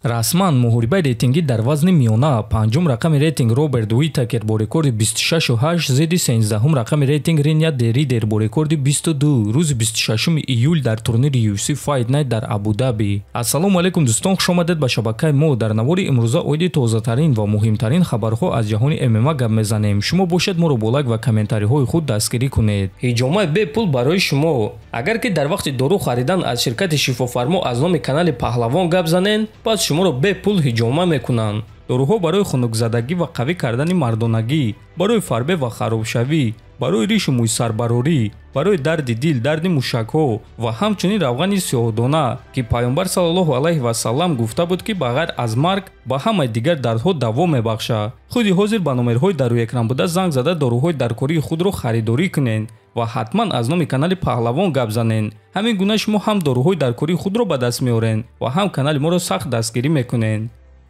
расман муҳорибаи рейтингӣ дар вазни миёна панҷум рақами рейтинг Роберт Уитакер бо рекорди 26.8 зидди 13-ум рақами рейтинг Риня Деридер бо рекорди 22 рӯзи 26 июл дар турнири UFC Fight Night дар Абу-Даби. Ассалому алайкум дӯстон, хушомадед ба шабакаи мо. Дар навори имрӯза оиди тозатарин ва муҳимтарин хабарҳо аз ҷаҳони ММА гап мезанем. Шумо бошед моро бо лайк ва комментариҳои худ дастгирӣ кунед. Ҳиҷомаи бепул барои шумо. Агар ки дар вақти дору харидан аз ширкати Шифофармо аз номи канали Паҳлавон гап занен, пас шуморо бепул ҳиҷома мекунанд. Доруҳо барои хунукзадагӣ ва қавӣ кардани мардонагӣ, барои фарбе ва харобшавӣ, барои ришу мӯйсарбарорӣ, барои дарди дил, дарди мушакҳо ва ҳамчунин равғани сиёҳдона ки пайғамбар саллаллоҳу алайҳи васаллам гуфта буд ки ба ғайр аз марг ба ҳамаи дигар дардҳо даво мебахшад. худи ҳозир ба номерҳои дар рӯи экран буда занг зада доруҳои даркории худро харидорӣ кунед ва ҳатман аз номи канали Паҳлавон гап занен. ҳамин гуна шумо ҳам доруҳои даркории худро ба даст меорен ва ҳам канали моро сахт дастгирӣ мекунед.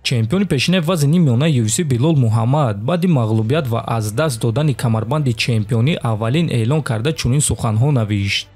чемпиони пешинаи вазни миёнаи UFC Билол Муҳаммад баъди мағлубият ва аз даст додани камарбанди чемпионӣ аввалин эълон карда чунин суханҳо навишт: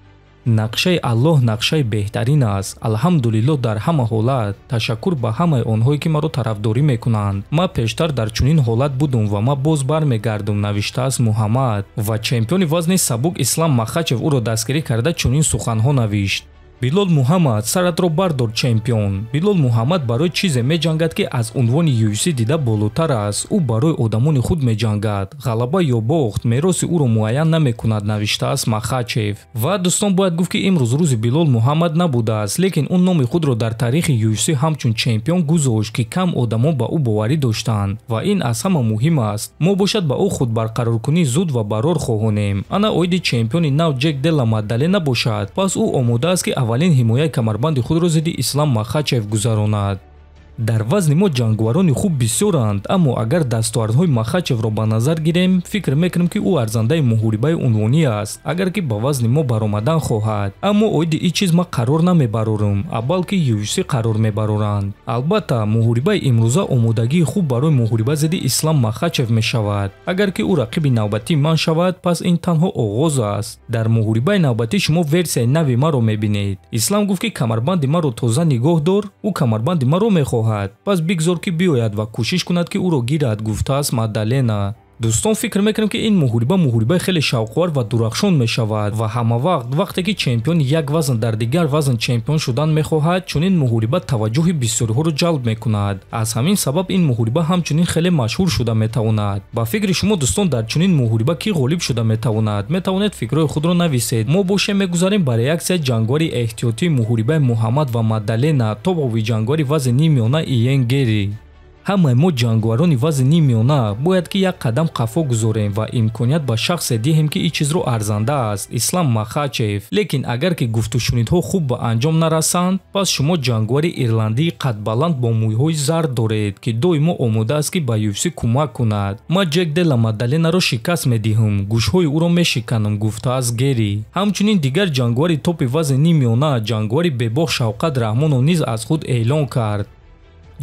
нақшаи Аллоҳ нақшаи беҳтарин аст. алҳамдулиллоҳ дар ҳама ҳолат. ташаккур ба ҳамаи онҳое ки маро тарафдорӣ мекунанд. ман пештар дар чунин ҳолат будум ва ман боз бармегардум, навиштааст Муҳаммад. ва чемпиони вазни сабук Ислам Махачев ӯро дастгирӣ карда чунин суханҳо навишт: Билол Муҳаммад, саратро бардор чемпион. Билол Муҳаммад барои чизе меҷангад ки аз унвони UFC дида болотар аст. ӯ барои одамони худ меҷангад. ғалаба ё бохт мероси ӯро муайян намекунад, навиштааст Махачев. ва дӯстон, бояд гуфт ки имрӯз рӯзи Билол Муҳаммад набудааст, лекин ӯ номи худро дар таърихи UFC ҳамчун чемпион гузошт ки кам одамон ба ӯ боварӣ доштанд. ва ин аз ҳама муҳим аст. мо бошад ба ӯ худбарқароркунӣ зуд ва барор хоҳонем. ана оиди чемпиони нав Ҷек Делла Маддалена бошад, пас ӯ омодааст ки аввалин ҳимояи камарбанди худро зидди Ислам Махачев гузаронад. дар вазни мо ҷангварони хуб бисёранд, аммо агар дастовардҳои Махачевро ба назар гирем, фикр мекунем ки ӯ арзандаи муҳорибаи унвонӣ аст, агар ки ба вазни мо баромадан хоҳад. аммо оиди ин чиз ман қарор намебарорам, аввалки UFC қарор мебароранд. албатта муҳорибаи имрӯза омодагии хуб барои муҳориба зидди Ислам Махачев мешавад. агар ки ӯ рақиби навбатии ман шавад, пас ин танҳо оғоз аст. дар муҳорибаи навбатӣ шумо версияи нави маро мебинед. Ислам гуфт ки камарбанди маро тоза нигоҳ дор, ӯ камарбанди маро мехоҳад. пас бигзор ки биёяд ва кӯшиш кунад ки ӯро гирад, гуфтааст Маддалена. дӯстон, фикр мекунем ки ин муҳорибаи хеле шавқовар ва дурахшон мешавад ва ҳамавақт вақте ки чемпиони як вазн дар дигар вазн чемпион шудан мехоҳад, чунин муҳориба таваҷҷӯҳи бисёриҳоро ҷалб мекунад. аз ҳамин сабаб ин муҳориба ҳамчунин хеле машҳур шуда метавонад. ба фикри шумо дӯстон, дар чунин муҳориба ки ғолиб шуда метавонад? метавонед фикрҳои худро нависед. мо бошем мегузарем ба реаксияи ҷангвари эҳтиётии муҳорибаи Муҳаммад ва Маддалена тобови ҷангвари вазни миёна Иен Гери. ҳамаи мо ҷангварони вазни миёна бояд ки як қадам қафо гузорем ва имконият ба шахсе диҳем ки ин чизро арзанда аст, Ислам Махачев. лекин агар ки гуфтушунидҳо хуб ба анҷом нарасанд, пас шумо ҷангвари ирландии қадбаланд бо мӯйҳои зард доред ки доимо омода аст ки ба UFC кӯмак кунад. ман Ҷек Делла Маддаленаро шикаст медиҳам, гӯшҳои ӯро мешиканам, гуфтааст Гери. ҳамчунин дигар ҷангвари топи вазни миёна, ҷангвари бебоғ Шавқат Раҳмонов низ аз худ эълон кард: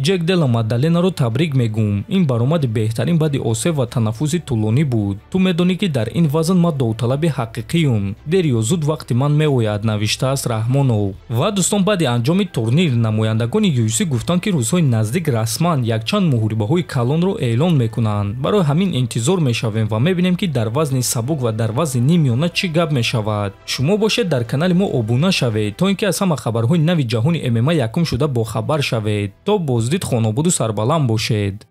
Ҷек Делла Маддаленаро табрик мегӯм. ин баромади беҳтарин баъди осеб ва танаффуси тӯлонӣ буд. ту медонӣ ки дар ин вазн ман довталаби ҳақиқиюм. дер ё зуд вақти ман меояд, навиштааст Раҳмонов. ва дӯстон, баъди анҷоми турнир намояндагони UFC гуфтанд ки рӯзҳои наздик расман якчанд муҳорибаҳои калонро эълон мекунанд. барои ҳамин интизор мешавем ва мебинем ки дар вазни сабук ва дар вазни миёна чӣ гап мешавад. шумо бошед дар канали мо обуна шавед, то ин ки аз ҳама хабарҳои нави ҷаҳони ММА якум шуда бохабар шавед. то боздид хонобуду сарбаланд бошед.